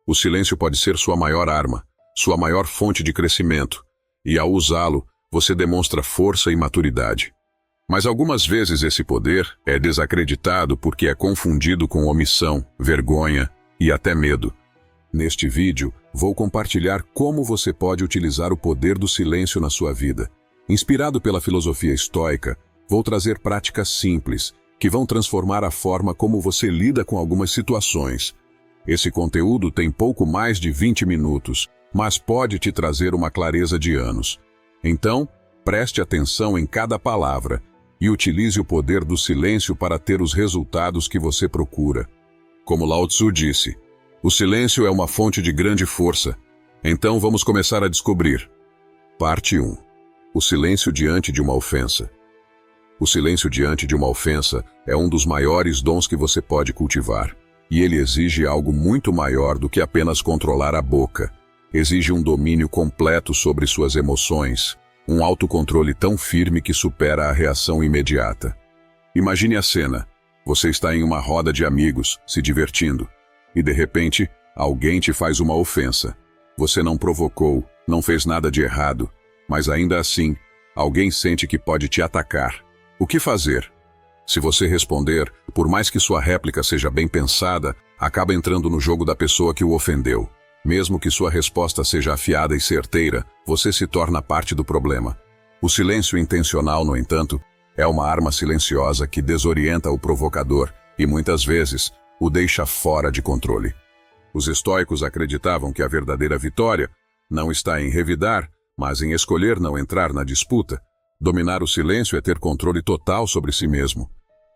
O silêncio pode ser sua maior arma, sua maior fonte de crescimento, e ao usá-lo, você demonstra força e maturidade. Mas algumas vezes esse poder é desacreditado porque é confundido com omissão, vergonha e até medo. Neste vídeo, vou compartilhar como você pode utilizar o poder do silêncio na sua vida. Inspirado pela filosofia estoica, vou trazer práticas simples que vão transformar a forma como você lida com algumas situações. Esse conteúdo tem pouco mais de 20 minutos, mas pode te trazer uma clareza de anos. Então, preste atenção em cada palavra e utilize o poder do silêncio para ter os resultados que você procura. Como Lao Tzu disse, o silêncio é uma fonte de grande força. Então vamos começar a descobrir. Parte 1. O silêncio diante de uma ofensa. O silêncio diante de uma ofensa é um dos maiores dons que você pode cultivar. E ele exige algo muito maior do que apenas controlar a boca. Exige um domínio completo sobre suas emoções, um autocontrole tão firme que supera a reação imediata. Imagine a cena. Você está em uma roda de amigos, se divertindo, e de repente, alguém te faz uma ofensa. Você não provocou, não fez nada de errado, mas ainda assim, alguém sente que pode te atacar. O que fazer? Se você responder, por mais que sua réplica seja bem pensada, acaba entrando no jogo da pessoa que o ofendeu. Mesmo que sua resposta seja afiada e certeira, você se torna parte do problema. O silêncio intencional, no entanto, é uma arma silenciosa que desorienta o provocador e, muitas vezes, o deixa fora de controle. Os estoicos acreditavam que a verdadeira vitória não está em revidar, mas em escolher não entrar na disputa. Dominar o silêncio é ter controle total sobre si mesmo.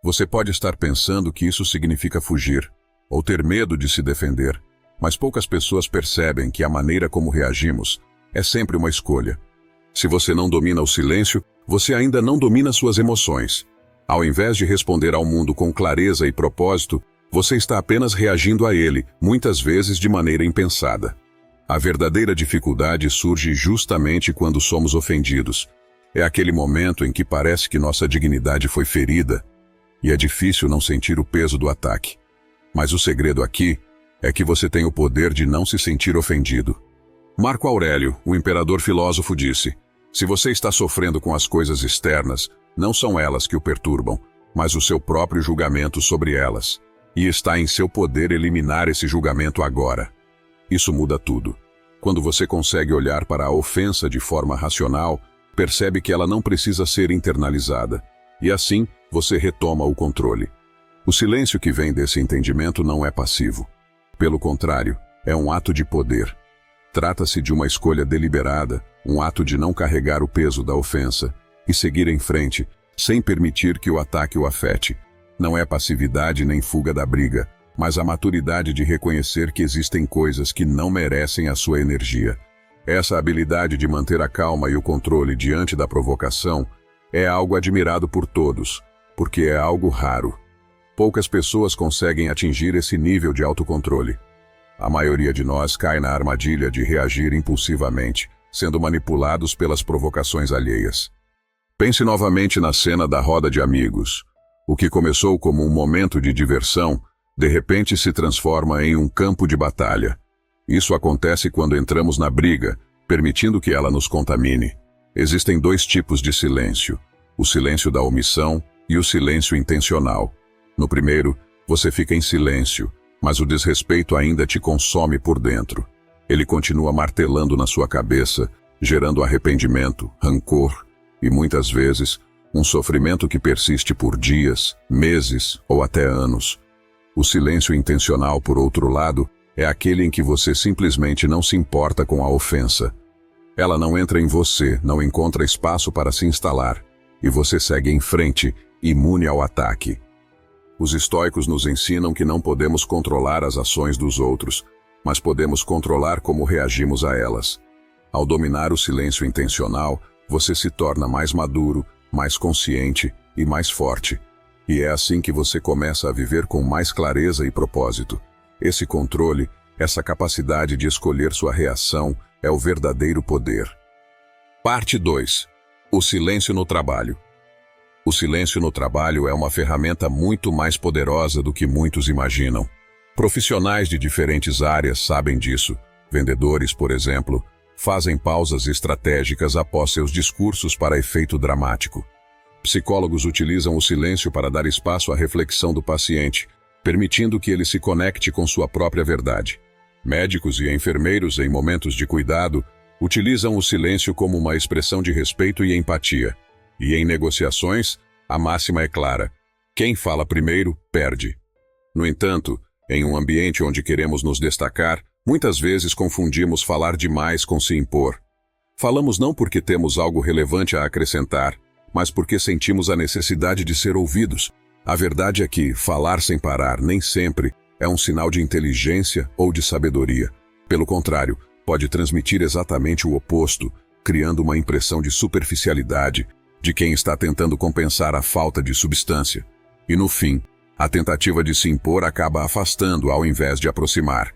Você pode estar pensando que isso significa fugir, ou ter medo de se defender, mas poucas pessoas percebem que a maneira como reagimos é sempre uma escolha. Se você não domina o silêncio, você ainda não domina suas emoções. Ao invés de responder ao mundo com clareza e propósito, você está apenas reagindo a ele, muitas vezes de maneira impensada. A verdadeira dificuldade surge justamente quando somos ofendidos. É aquele momento em que parece que nossa dignidade foi ferida, e é difícil não sentir o peso do ataque. Mas o segredo aqui é que você tem o poder de não se sentir ofendido. Marco Aurélio, o imperador filósofo, disse: se você está sofrendo com as coisas externas, não são elas que o perturbam, mas o seu próprio julgamento sobre elas. E está em seu poder eliminar esse julgamento agora. Isso muda tudo. Quando você consegue olhar para a ofensa de forma racional, percebe que ela não precisa ser internalizada. E assim, você retoma o controle. O silêncio que vem desse entendimento não é passivo. Pelo contrário, é um ato de poder. Trata-se de uma escolha deliberada, um ato de não carregar o peso da ofensa e seguir em frente, sem permitir que o ataque o afete. Não é passividade nem fuga da briga, mas a maturidade de reconhecer que existem coisas que não merecem a sua energia. Essa habilidade de manter a calma e o controle diante da provocação é algo admirado por todos, porque é algo raro. Poucas pessoas conseguem atingir esse nível de autocontrole. A maioria de nós cai na armadilha de reagir impulsivamente, sendo manipulados pelas provocações alheias. Pense novamente na cena da roda de amigos. O que começou como um momento de diversão, de repente se transforma em um campo de batalha. Isso acontece quando entramos na briga, permitindo que ela nos contamine. Existem dois tipos de silêncio: o silêncio da omissão e o silêncio intencional. No primeiro, você fica em silêncio, mas o desrespeito ainda te consome por dentro. Ele continua martelando na sua cabeça, gerando arrependimento, rancor e, muitas vezes, um sofrimento que persiste por dias, meses ou até anos. O silêncio intencional, por outro lado, é aquele em que você simplesmente não se importa com a ofensa. Ela não entra em você, não encontra espaço para se instalar, e você segue em frente, imune ao ataque. Os estoicos nos ensinam que não podemos controlar as ações dos outros, mas podemos controlar como reagimos a elas. Ao dominar o silêncio intencional, você se torna mais maduro, mais consciente e mais forte. E é assim que você começa a viver com mais clareza e propósito. Esse controle, essa capacidade de escolher sua reação, é o verdadeiro poder. Parte 2. O silêncio no trabalho. O silêncio no trabalho é uma ferramenta muito mais poderosa do que muitos imaginam. Profissionais de diferentes áreas sabem disso. Vendedores, por exemplo, fazem pausas estratégicas após seus discursos para efeito dramático. Psicólogos utilizam o silêncio para dar espaço à reflexão do paciente, permitindo que ele se conecte com sua própria verdade. Médicos e enfermeiros, em momentos de cuidado, utilizam o silêncio como uma expressão de respeito e empatia. E em negociações, a máxima é clara: quem fala primeiro, perde. No entanto, em um ambiente onde queremos nos destacar, muitas vezes confundimos falar demais com se impor. Falamos não porque temos algo relevante a acrescentar, mas porque sentimos a necessidade de ser ouvidos. A verdade é que falar sem parar nem sempre é um sinal de inteligência ou de sabedoria. Pelo contrário, pode transmitir exatamente o oposto, criando uma impressão de superficialidade, de quem está tentando compensar a falta de substância. E no fim, a tentativa de se impor acaba afastando ao invés de aproximar.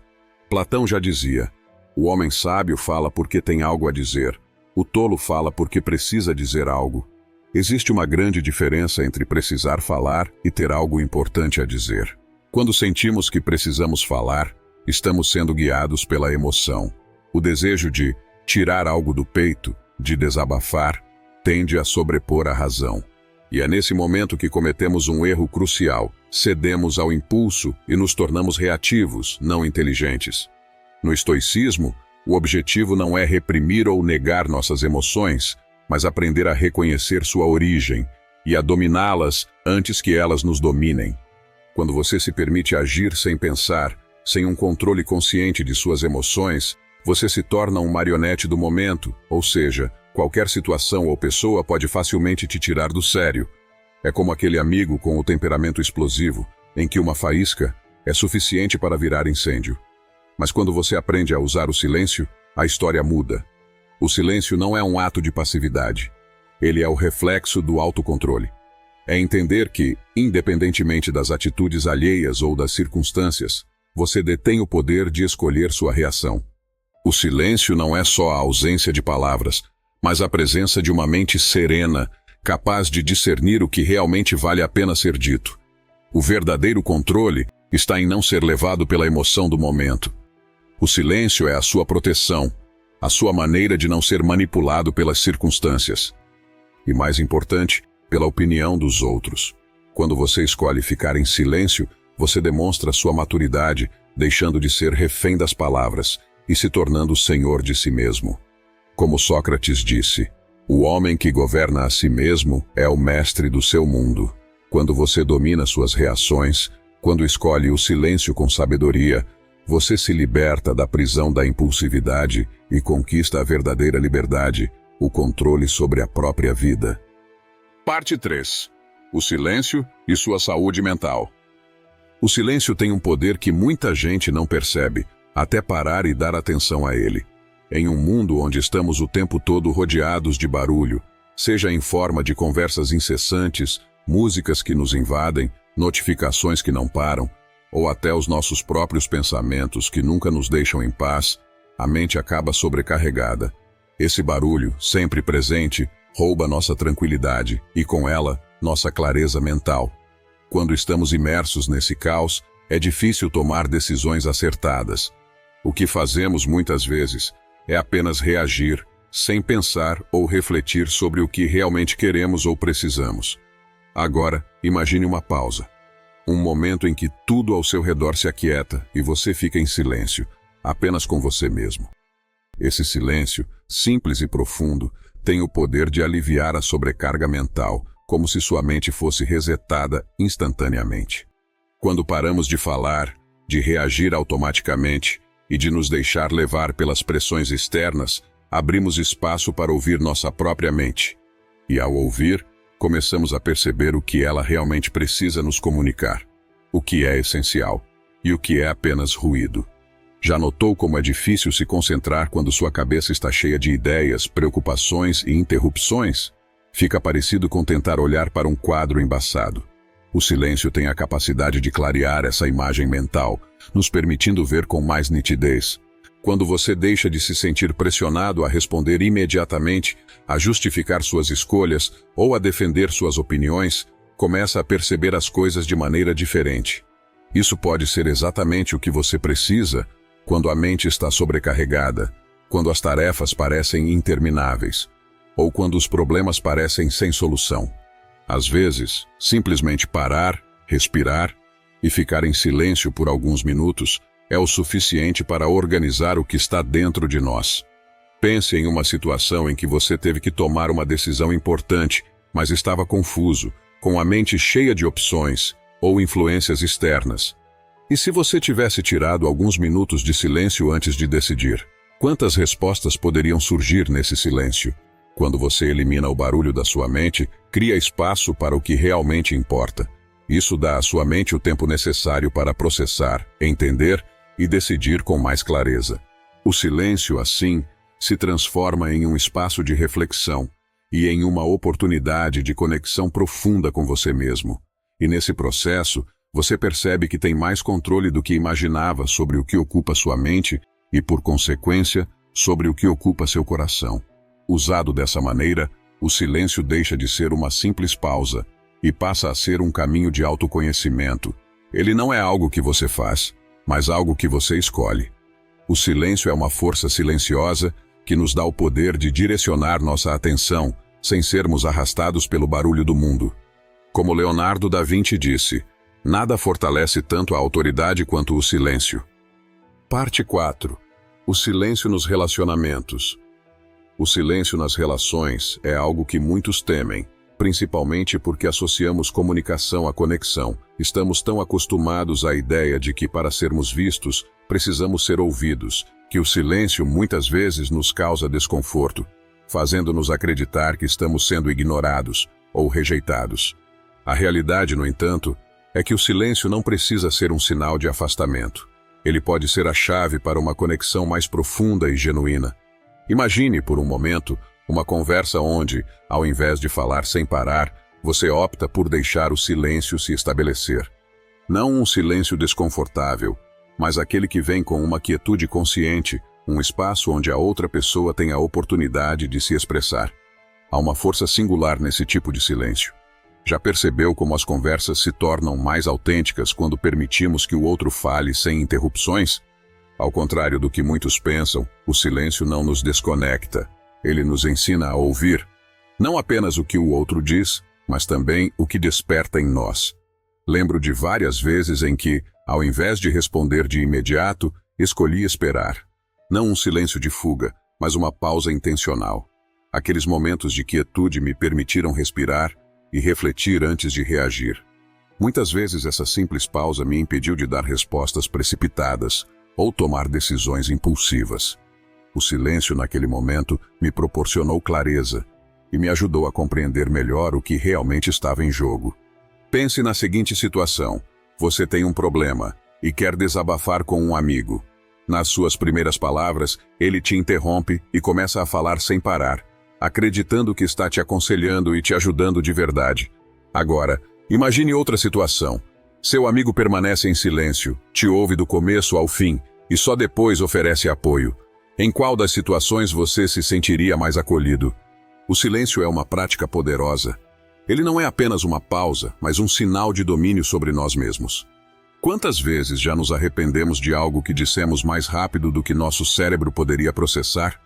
Platão já dizia: o homem sábio fala porque tem algo a dizer, o tolo fala porque precisa dizer algo. Existe uma grande diferença entre precisar falar e ter algo importante a dizer. Quando sentimos que precisamos falar, estamos sendo guiados pela emoção. O desejo de tirar algo do peito, de desabafar, tende a sobrepor a razão. E é nesse momento que cometemos um erro crucial. Cedemos ao impulso e nos tornamos reativos, não inteligentes. No estoicismo, o objetivo não é reprimir ou negar nossas emoções, mas aprender a reconhecer sua origem e a dominá-las antes que elas nos dominem. Quando você se permite agir sem pensar, sem um controle consciente de suas emoções, você se torna um marionete do momento, ou seja, qualquer situação ou pessoa pode facilmente te tirar do sério. É como aquele amigo com o temperamento explosivo, em que uma faísca é suficiente para virar incêndio. Mas quando você aprende a usar o silêncio, a história muda. O silêncio não é um ato de passividade. Ele é o reflexo do autocontrole. É entender que, independentemente das atitudes alheias ou das circunstâncias, você detém o poder de escolher sua reação. O silêncio não é só a ausência de palavras, mas a presença de uma mente serena, capaz de discernir o que realmente vale a pena ser dito. O verdadeiro controle está em não ser levado pela emoção do momento. O silêncio é a sua proteção, a sua maneira de não ser manipulado pelas circunstâncias. E mais importante, pela opinião dos outros. Quando você escolhe ficar em silêncio, você demonstra sua maturidade, deixando de ser refém das palavras e se tornando senhor de si mesmo. Como Sócrates disse: o homem que governa a si mesmo é o mestre do seu mundo. Quando você domina suas reações, quando escolhe o silêncio com sabedoria, você se liberta da prisão da impulsividade e conquista a verdadeira liberdade, o controle sobre a própria vida. Parte 3. O silêncio e sua saúde mental. O silêncio tem um poder que muita gente não percebe, até parar e dar atenção a ele. Em um mundo onde estamos o tempo todo rodeados de barulho, seja em forma de conversas incessantes, músicas que nos invadem, notificações que não param, ou até os nossos próprios pensamentos que nunca nos deixam em paz, a mente acaba sobrecarregada. Esse barulho, sempre presente, rouba nossa tranquilidade e, com ela, nossa clareza mental. Quando estamos imersos nesse caos, é difícil tomar decisões acertadas. O que fazemos muitas vezes é apenas reagir, sem pensar ou refletir sobre o que realmente queremos ou precisamos. Agora, imagine uma pausa. Um momento em que tudo ao seu redor se aquieta e você fica em silêncio, apenas com você mesmo. Esse silêncio, simples e profundo, tem o poder de aliviar a sobrecarga mental, como se sua mente fosse resetada instantaneamente. Quando paramos de falar, de reagir automaticamente e de nos deixar levar pelas pressões externas, abrimos espaço para ouvir nossa própria mente. E ao ouvir, começamos a perceber o que ela realmente precisa nos comunicar, o que é essencial e o que é apenas ruído. Já notou como é difícil se concentrar quando sua cabeça está cheia de ideias, preocupações e interrupções? Fica parecido com tentar olhar para um quadro embaçado. O silêncio tem a capacidade de clarear essa imagem mental, nos permitindo ver com mais nitidez. Quando você deixa de se sentir pressionado a responder imediatamente, a justificar suas escolhas ou a defender suas opiniões, começa a perceber as coisas de maneira diferente. Isso pode ser exatamente o que você precisa quando a mente está sobrecarregada, quando as tarefas parecem intermináveis, ou quando os problemas parecem sem solução. Às vezes, simplesmente parar, respirar e ficar em silêncio por alguns minutos é o suficiente para organizar o que está dentro de nós. Pense em uma situação em que você teve que tomar uma decisão importante, mas estava confuso, com a mente cheia de opções ou influências externas. E se você tivesse tirado alguns minutos de silêncio antes de decidir? Quantas respostas poderiam surgir nesse silêncio? Quando você elimina o barulho da sua mente, cria espaço para o que realmente importa. Isso dá à sua mente o tempo necessário para processar, entender e decidir com mais clareza. O silêncio, assim, se transforma em um espaço de reflexão e em uma oportunidade de conexão profunda com você mesmo. E nesse processo, você percebe que tem mais controle do que imaginava sobre o que ocupa sua mente e, por consequência, sobre o que ocupa seu coração. Usado dessa maneira, o silêncio deixa de ser uma simples pausa e passa a ser um caminho de autoconhecimento. Ele não é algo que você faz, mas algo que você escolhe. O silêncio é uma força silenciosa que nos dá o poder de direcionar nossa atenção sem sermos arrastados pelo barulho do mundo. Como Leonardo da Vinci disse, nada fortalece tanto a autoridade quanto o silêncio. Parte 4. O silêncio nos relacionamentos. O silêncio nas relações é algo que muitos temem, principalmente porque associamos comunicação à conexão. Estamos tão acostumados à ideia de que, para sermos vistos, precisamos ser ouvidos, que o silêncio muitas vezes nos causa desconforto, fazendo-nos acreditar que estamos sendo ignorados ou rejeitados. A realidade, no entanto, é que o silêncio não precisa ser um sinal de afastamento. Ele pode ser a chave para uma conexão mais profunda e genuína. Imagine, por um momento, uma conversa onde, ao invés de falar sem parar, você opta por deixar o silêncio se estabelecer. Não um silêncio desconfortável, mas aquele que vem com uma quietude consciente, um espaço onde a outra pessoa tem a oportunidade de se expressar. Há uma força singular nesse tipo de silêncio. Já percebeu como as conversas se tornam mais autênticas quando permitimos que o outro fale sem interrupções? Ao contrário do que muitos pensam, o silêncio não nos desconecta. Ele nos ensina a ouvir, não apenas o que o outro diz, mas também o que desperta em nós. Lembro de várias vezes em que, ao invés de responder de imediato, escolhi esperar. Não um silêncio de fuga, mas uma pausa intencional. Aqueles momentos de quietude me permitiram respirar e refletir antes de reagir. Muitas vezes essa simples pausa me impediu de dar respostas precipitadas ou tomar decisões impulsivas. O silêncio naquele momento me proporcionou clareza e me ajudou a compreender melhor o que realmente estava em jogo. Pense na seguinte situação. Você tem um problema e quer desabafar com um amigo. Nas suas primeiras palavras, ele te interrompe e começa a falar sem parar, acreditando que está te aconselhando e te ajudando de verdade. Agora, imagine outra situação. Seu amigo permanece em silêncio, te ouve do começo ao fim e só depois oferece apoio. Em qual das situações você se sentiria mais acolhido? O silêncio é uma prática poderosa. Ele não é apenas uma pausa, mas um sinal de domínio sobre nós mesmos. Quantas vezes já nos arrependemos de algo que dissemos mais rápido do que nosso cérebro poderia processar?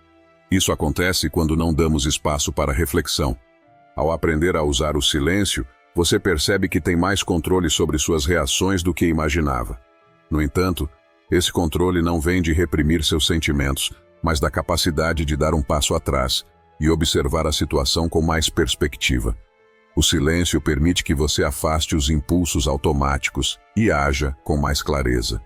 Isso acontece quando não damos espaço para reflexão. Ao aprender a usar o silêncio, você percebe que tem mais controle sobre suas reações do que imaginava. No entanto, esse controle não vem de reprimir seus sentimentos, mas da capacidade de dar um passo atrás e observar a situação com mais perspectiva. O silêncio permite que você afaste os impulsos automáticos e haja com mais clareza.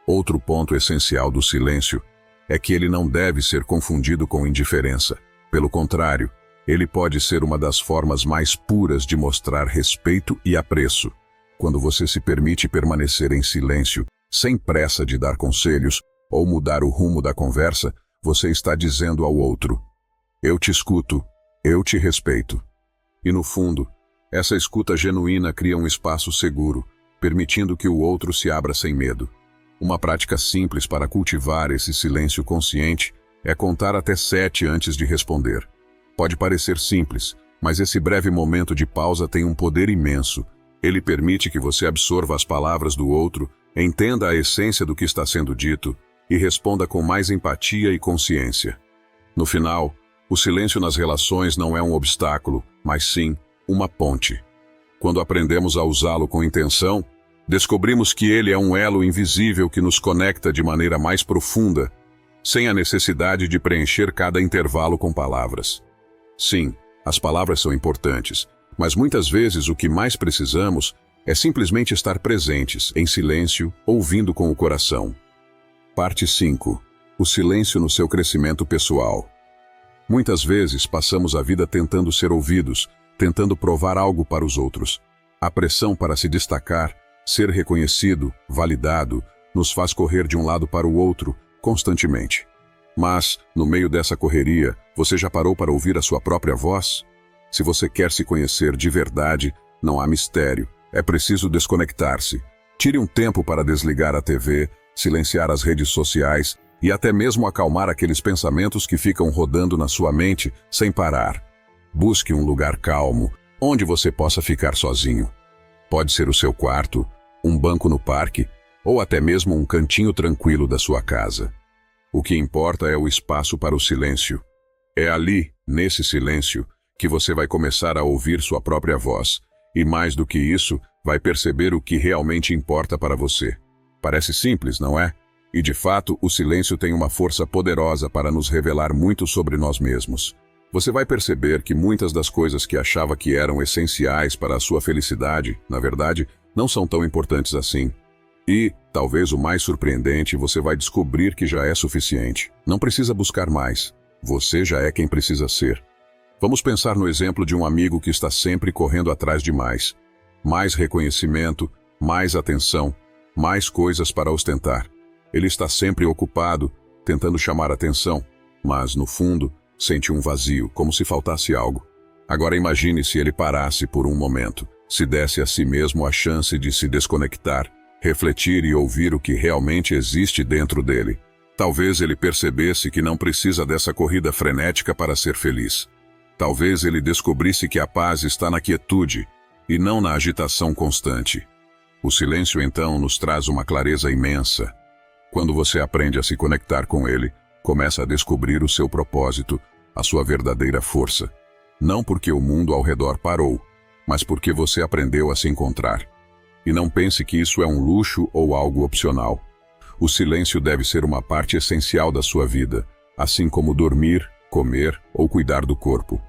Outro ponto essencial do silêncio é que ele não deve ser confundido com indiferença. Pelo contrário, ele pode ser uma das formas mais puras de mostrar respeito e apreço. Quando você se permite permanecer em silêncio, sem pressa de dar conselhos ou mudar o rumo da conversa, você está dizendo ao outro: eu te escuto, eu te respeito. E no fundo, essa escuta genuína cria um espaço seguro, permitindo que o outro se abra sem medo. Uma prática simples para cultivar esse silêncio consciente é contar até 7 antes de responder. Pode parecer simples, mas esse breve momento de pausa tem um poder imenso. Ele permite que você absorva as palavras do outro Entenda a essência do que está sendo dito e responda com mais empatia e consciência. No final, o silêncio nas relações não é um obstáculo, mas sim uma ponte. Quando aprendemos a usá-lo com intenção, descobrimos que ele é um elo invisível que nos conecta de maneira mais profunda, sem a necessidade de preencher cada intervalo com palavras. Sim, as palavras são importantes, mas muitas vezes o que mais precisamos é simplesmente estar presentes, em silêncio, ouvindo com o coração. Parte 5. O silêncio no seu crescimento pessoal. Muitas vezes passamos a vida tentando ser ouvidos, tentando provar algo para os outros. A pressão para se destacar, ser reconhecido, validado, nos faz correr de um lado para o outro, constantemente. Mas, no meio dessa correria, você já parou para ouvir a sua própria voz? Se você quer se conhecer de verdade, não há mistério. É preciso desconectar-se. Tire um tempo para desligar a TV, silenciar as redes sociais e até mesmo acalmar aqueles pensamentos que ficam rodando na sua mente sem parar. Busque um lugar calmo, onde você possa ficar sozinho. Pode ser o seu quarto, um banco no parque ou até mesmo um cantinho tranquilo da sua casa. O que importa é o espaço para o silêncio. É ali, nesse silêncio, que você vai começar a ouvir sua própria voz. E mais do que isso, vai perceber o que realmente importa para você. Parece simples, não é? E de fato, o silêncio tem uma força poderosa para nos revelar muito sobre nós mesmos. Você vai perceber que muitas das coisas que achava que eram essenciais para a sua felicidade, na verdade, não são tão importantes assim. E, talvez o mais surpreendente, você vai descobrir que já é suficiente. Não precisa buscar mais. Você já é quem precisa ser. Vamos pensar no exemplo de um amigo que está sempre correndo atrás de mais. Mais reconhecimento, mais atenção, mais coisas para ostentar. Ele está sempre ocupado, tentando chamar atenção, mas, no fundo, sente um vazio, como se faltasse algo. Agora imagine se ele parasse por um momento, se desse a si mesmo a chance de se desconectar, refletir e ouvir o que realmente existe dentro dele. Talvez ele percebesse que não precisa dessa corrida frenética para ser feliz. Talvez ele descobrisse que a paz está na quietude e não na agitação constante. O silêncio, então, nos traz uma clareza imensa. Quando você aprende a se conectar com ele, começa a descobrir o seu propósito, a sua verdadeira força. Não porque o mundo ao redor parou, mas porque você aprendeu a se encontrar. E não pense que isso é um luxo ou algo opcional. O silêncio deve ser uma parte essencial da sua vida, assim como dormir, comer ou cuidar do corpo.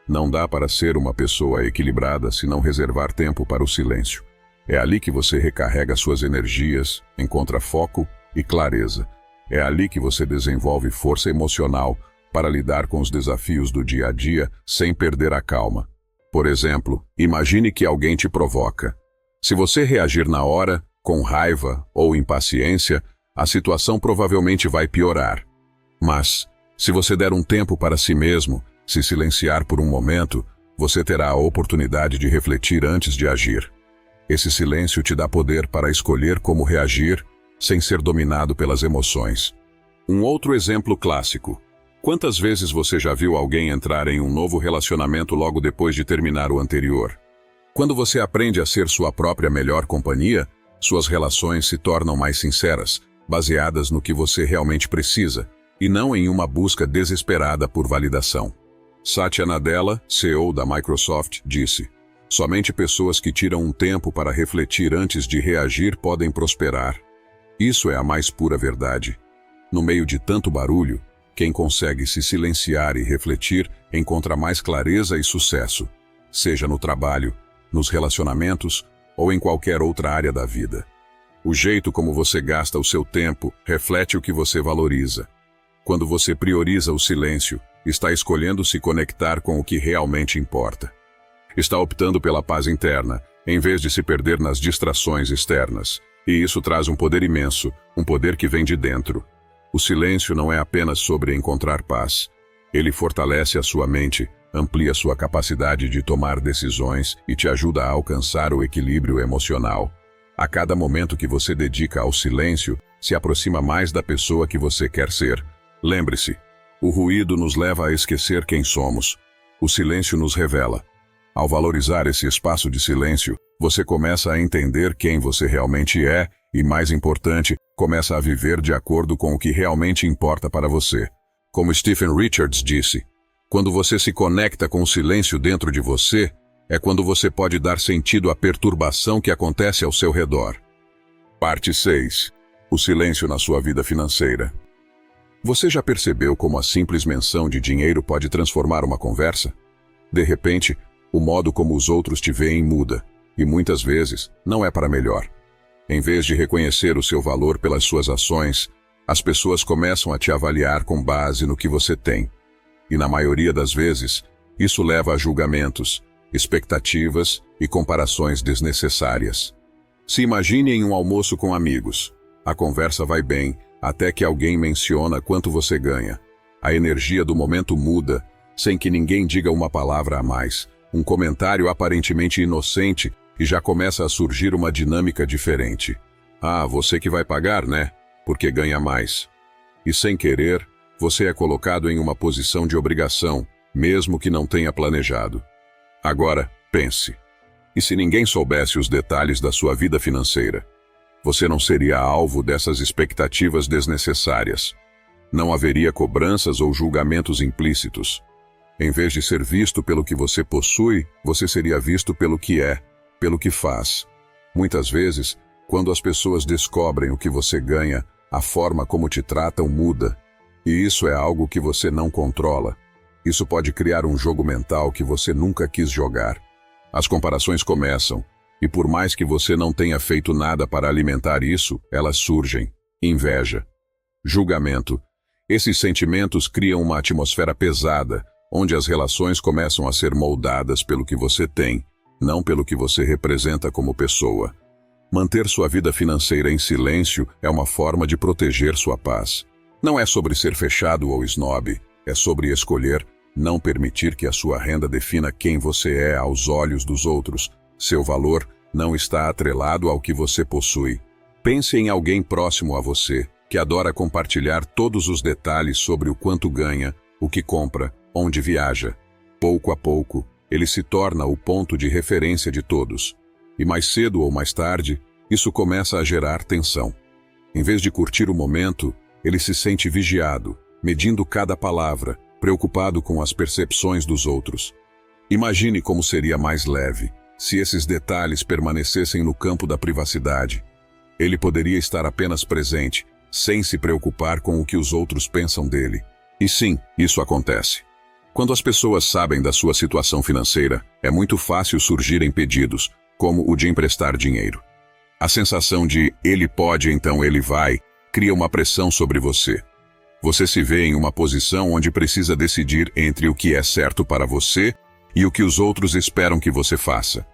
Não dá para ser uma pessoa equilibrada se não reservar tempo para o silêncio. É ali que você recarrega suas energias, encontra foco e clareza. É ali que você desenvolve força emocional para lidar com os desafios do dia a dia sem perder a calma. Por exemplo, imagine que alguém te provoca. Se você reagir na hora, com raiva ou impaciência, a situação provavelmente vai piorar. Mas, se você der um tempo para si mesmo, se silenciar por um momento, você terá a oportunidade de refletir antes de agir. Esse silêncio te dá poder para escolher como reagir, sem ser dominado pelas emoções. Um outro exemplo clássico. Quantas vezes você já viu alguém entrar em um novo relacionamento logo depois de terminar o anterior? Quando você aprende a ser sua própria melhor companhia, suas relações se tornam mais sinceras, baseadas no que você realmente precisa, e não em uma busca desesperada por validação. Satya Nadella, CEO da Microsoft, disse: "Somente pessoas que tiram um tempo para refletir antes de reagir podem prosperar." Isso é a mais pura verdade. No meio de tanto barulho, quem consegue se silenciar e refletir encontra mais clareza e sucesso, seja no trabalho, nos relacionamentos ou em qualquer outra área da vida. O jeito como você gasta o seu tempo reflete o que você valoriza. Quando você prioriza o silêncio, está escolhendo se conectar com o que realmente importa. Está optando pela paz interna, em vez de se perder nas distrações externas. E isso traz um poder imenso, um poder que vem de dentro. O silêncio não é apenas sobre encontrar paz. Ele fortalece a sua mente, amplia sua capacidade de tomar decisões e te ajuda a alcançar o equilíbrio emocional. A cada momento que você dedica ao silêncio, se aproxima mais da pessoa que você quer ser. Lembre-se, o ruído nos leva a esquecer quem somos. O silêncio nos revela. Ao valorizar esse espaço de silêncio, você começa a entender quem você realmente é E mais importante, começa a viver de acordo com o que realmente importa para você. Como Stephen Richards disse, quando você se conecta com o silêncio dentro de você, é quando você pode dar sentido à perturbação que acontece ao seu redor. Parte 6. O silêncio na sua vida financeira. Você já percebeu como a simples menção de dinheiro pode transformar uma conversa? De repente, o modo como os outros te veem muda, e muitas vezes não é para melhor. Em vez de reconhecer o seu valor pelas suas ações, as pessoas começam a te avaliar com base no que você tem. E na maioria das vezes, isso leva a julgamentos, expectativas e comparações desnecessárias. Se imagine em um almoço com amigos. A conversa vai bem, até que alguém menciona quanto você ganha. A energia do momento muda, sem que ninguém diga uma palavra a mais. Um comentário aparentemente inocente e já começa a surgir uma dinâmica diferente. Ah, você que vai pagar, né? Porque ganha mais. E sem querer, você é colocado em uma posição de obrigação, mesmo que não tenha planejado. Agora, pense. E se ninguém soubesse os detalhes da sua vida financeira? Você não seria alvo dessas expectativas desnecessárias. Não haveria cobranças ou julgamentos implícitos. Em vez de ser visto pelo que você possui, você seria visto pelo que é, pelo que faz. Muitas vezes, quando as pessoas descobrem o que você ganha, a forma como te tratam muda. E isso é algo que você não controla. Isso pode criar um jogo mental que você nunca quis jogar. As comparações começam, e por mais que você não tenha feito nada para alimentar isso, elas surgem. Inveja, julgamento. Esses sentimentos criam uma atmosfera pesada, onde as relações começam a ser moldadas pelo que você tem, não pelo que você representa como pessoa. Manter sua vida financeira em silêncio é uma forma de proteger sua paz. Não é sobre ser fechado ou snob, é sobre escolher não permitir que a sua renda defina quem você é aos olhos dos outros. Seu valor não está atrelado ao que você possui. Pense em alguém próximo a você, que adora compartilhar todos os detalhes sobre o quanto ganha, o que compra, onde viaja. Pouco a pouco, ele se torna o ponto de referência de todos. E mais cedo ou mais tarde, isso começa a gerar tensão. Em vez de curtir o momento, ele se sente vigiado, medindo cada palavra, preocupado com as percepções dos outros. Imagine como seria mais leve se esses detalhes permanecessem no campo da privacidade. Ele poderia estar apenas presente, sem se preocupar com o que os outros pensam dele. E sim, isso acontece. Quando as pessoas sabem da sua situação financeira, é muito fácil surgirem pedidos, como o de emprestar dinheiro. A sensação de ele pode, então ele vai, cria uma pressão sobre você. Você se vê em uma posição onde precisa decidir entre o que é certo para você e o que os outros esperam que você faça.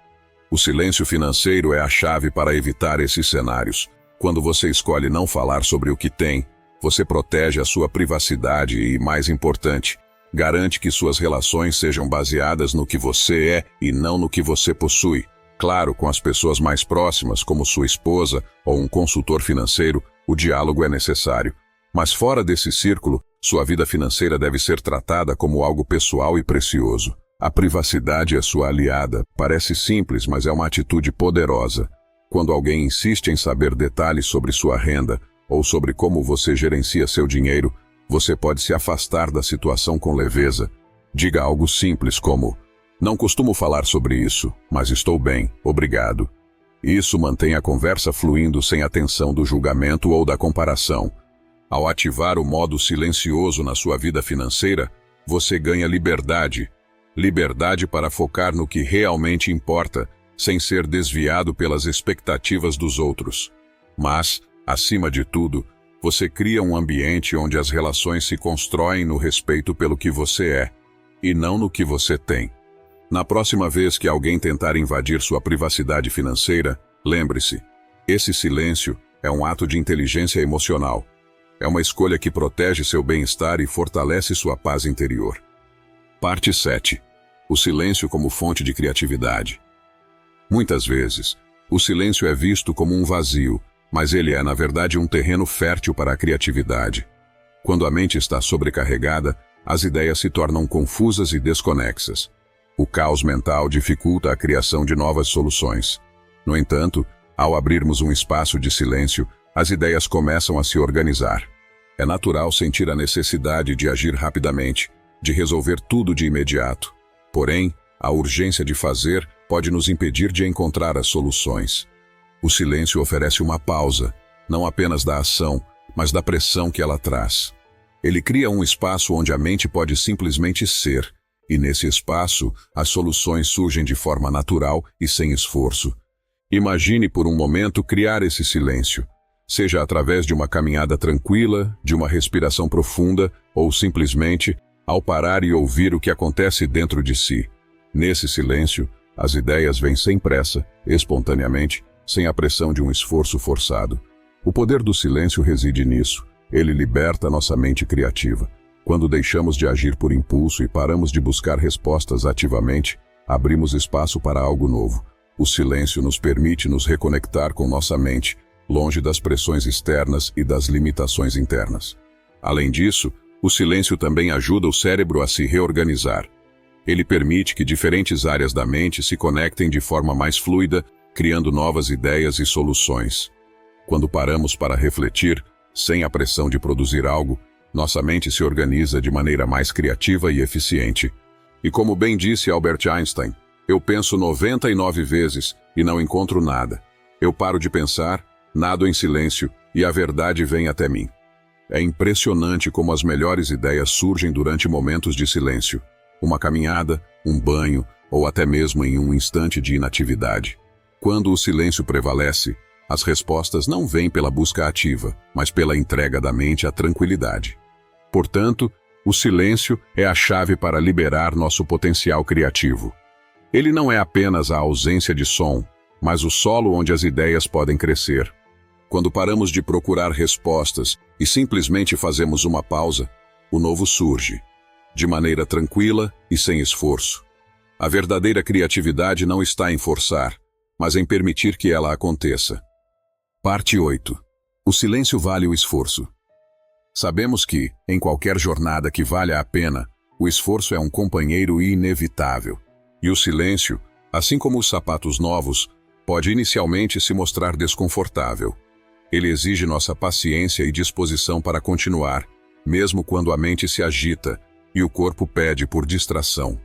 O silêncio financeiro é a chave para evitar esses cenários. Quando você escolhe não falar sobre o que tem, você protege a sua privacidade e, mais importante, garante que suas relações sejam baseadas no que você é e não no que você possui. Claro, com as pessoas mais próximas, como sua esposa ou um consultor financeiro, o diálogo é necessário. Mas fora desse círculo, sua vida financeira deve ser tratada como algo pessoal e precioso. A privacidade é sua aliada. Parece simples, mas é uma atitude poderosa. Quando alguém insiste em saber detalhes sobre sua renda ou sobre como você gerencia seu dinheiro, você pode se afastar da situação com leveza. Diga algo simples como: "Não costumo falar sobre isso, mas estou bem, obrigado." Isso mantém a conversa fluindo sem a tensão do julgamento ou da comparação. Ao ativar o modo silencioso na sua vida financeira, você ganha liberdade. Liberdade para focar no que realmente importa, sem ser desviado pelas expectativas dos outros. Mas, acima de tudo, você cria um ambiente onde as relações se constroem no respeito pelo que você é, e não no que você tem. Na próxima vez que alguém tentar invadir sua privacidade financeira, lembre-se, esse silêncio é um ato de inteligência emocional. É uma escolha que protege seu bem-estar e fortalece sua paz interior. Parte 7. O silêncio como fonte de criatividade. Muitas vezes, o silêncio é visto como um vazio, mas ele é, na verdade, um terreno fértil para a criatividade. Quando a mente está sobrecarregada, as ideias se tornam confusas e desconexas. O caos mental dificulta a criação de novas soluções. No entanto, Ao abrirmos um espaço de silêncio, as ideias começam a se organizar. É natural sentir a necessidade de agir rapidamente, de resolver tudo de imediato. Porém, a urgência de fazer pode nos impedir de encontrar as soluções. O silêncio oferece uma pausa, não apenas da ação, mas da pressão que ela traz. Ele cria um espaço onde a mente pode simplesmente ser, e nesse espaço, as soluções surgem de forma natural e sem esforço. Imagine por um momento criar esse silêncio, seja através de uma caminhada tranquila, de uma respiração profunda, ou simplesmente ao parar e ouvir o que acontece dentro de si. Nesse silêncio, as ideias vêm sem pressa, espontaneamente, sem a pressão de um esforço forçado. O poder do silêncio reside nisso. Ele liberta nossa mente criativa. Quando deixamos de agir por impulso e paramos de buscar respostas ativamente, abrimos espaço para algo novo. O silêncio nos permite nos reconectar com nossa mente, longe das pressões externas e das limitações internas. Além disso, o silêncio também ajuda o cérebro a se reorganizar. Ele permite que diferentes áreas da mente se conectem de forma mais fluida, criando novas ideias e soluções. Quando paramos para refletir, sem a pressão de produzir algo, nossa mente se organiza de maneira mais criativa e eficiente. E como bem disse Albert Einstein, eu penso 99 vezes e não encontro nada. Eu paro de pensar, nado em silêncio e a verdade vem até mim. É impressionante como as melhores ideias surgem durante momentos de silêncio. Uma caminhada, um banho ou até mesmo em um instante de inatividade. Quando o silêncio prevalece, as respostas não vêm pela busca ativa, mas pela entrega da mente à tranquilidade. Portanto, o silêncio é a chave para liberar nosso potencial criativo. Ele não é apenas a ausência de som, mas o solo onde as ideias podem crescer. Quando paramos de procurar respostas e simplesmente fazemos uma pausa, o novo surge, de maneira tranquila e sem esforço. A verdadeira criatividade não está em forçar, mas em permitir que ela aconteça. Parte 8. O silêncio vale o esforço. Sabemos que, em qualquer jornada que valha a pena, o esforço é um companheiro inevitável. E o silêncio, assim como os sapatos novos, pode inicialmente se mostrar desconfortável. Ele exige nossa paciência e disposição para continuar, mesmo quando a mente se agita e o corpo pede por distração.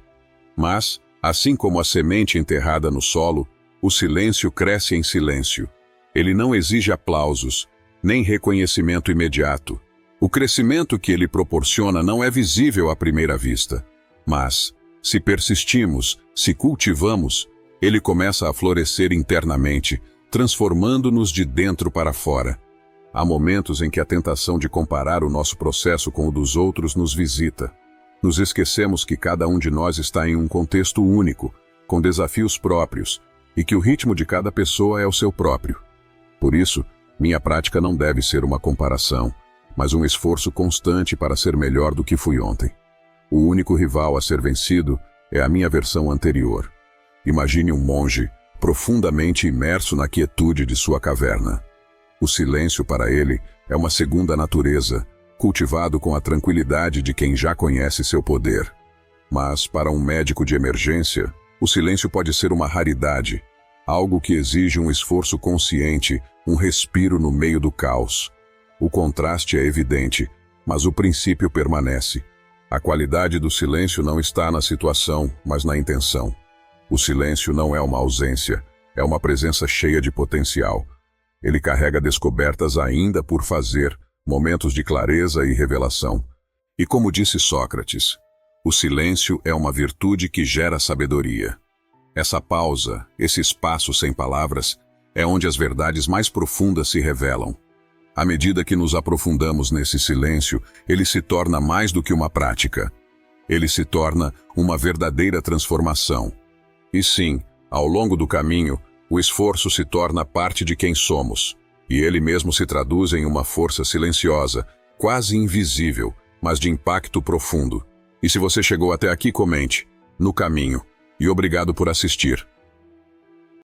Mas, assim como a semente enterrada no solo, o silêncio cresce em silêncio. Ele não exige aplausos, nem reconhecimento imediato. O crescimento que ele proporciona não é visível à primeira vista. Mas, se persistimos, se cultivamos, ele começa a florescer internamente, transformando-nos de dentro para fora. Há momentos em que a tentação de comparar o nosso processo com o dos outros nos visita. Nos esquecemos que cada um de nós está em um contexto único, com desafios próprios, e que o ritmo de cada pessoa é o seu próprio. Por isso, minha prática não deve ser uma comparação, mas um esforço constante para ser melhor do que fui ontem. O único rival a ser vencido é a minha versão anterior. Imagine um monge profundamente imerso na quietude de sua caverna. O silêncio para ele é uma segunda natureza, cultivado com a tranquilidade de quem já conhece seu poder. Mas, para um médico de emergência, o silêncio pode ser uma raridade, algo que exige um esforço consciente, um respiro no meio do caos. O contraste é evidente, mas o princípio permanece. A qualidade do silêncio não está na situação, mas na intenção. O silêncio não é uma ausência, é uma presença cheia de potencial. Ele carrega descobertas ainda por fazer, momentos de clareza e revelação. E como disse Sócrates, o silêncio é uma virtude que gera sabedoria. Essa pausa, esse espaço sem palavras, é onde as verdades mais profundas se revelam. À medida que nos aprofundamos nesse silêncio, ele se torna mais do que uma prática. Ele se torna uma verdadeira transformação. E sim, ao longo do caminho, o esforço se torna parte de quem somos, e ele mesmo se traduz em uma força silenciosa, quase invisível, mas de impacto profundo. E se você chegou até aqui, comente, no caminho, e obrigado por assistir.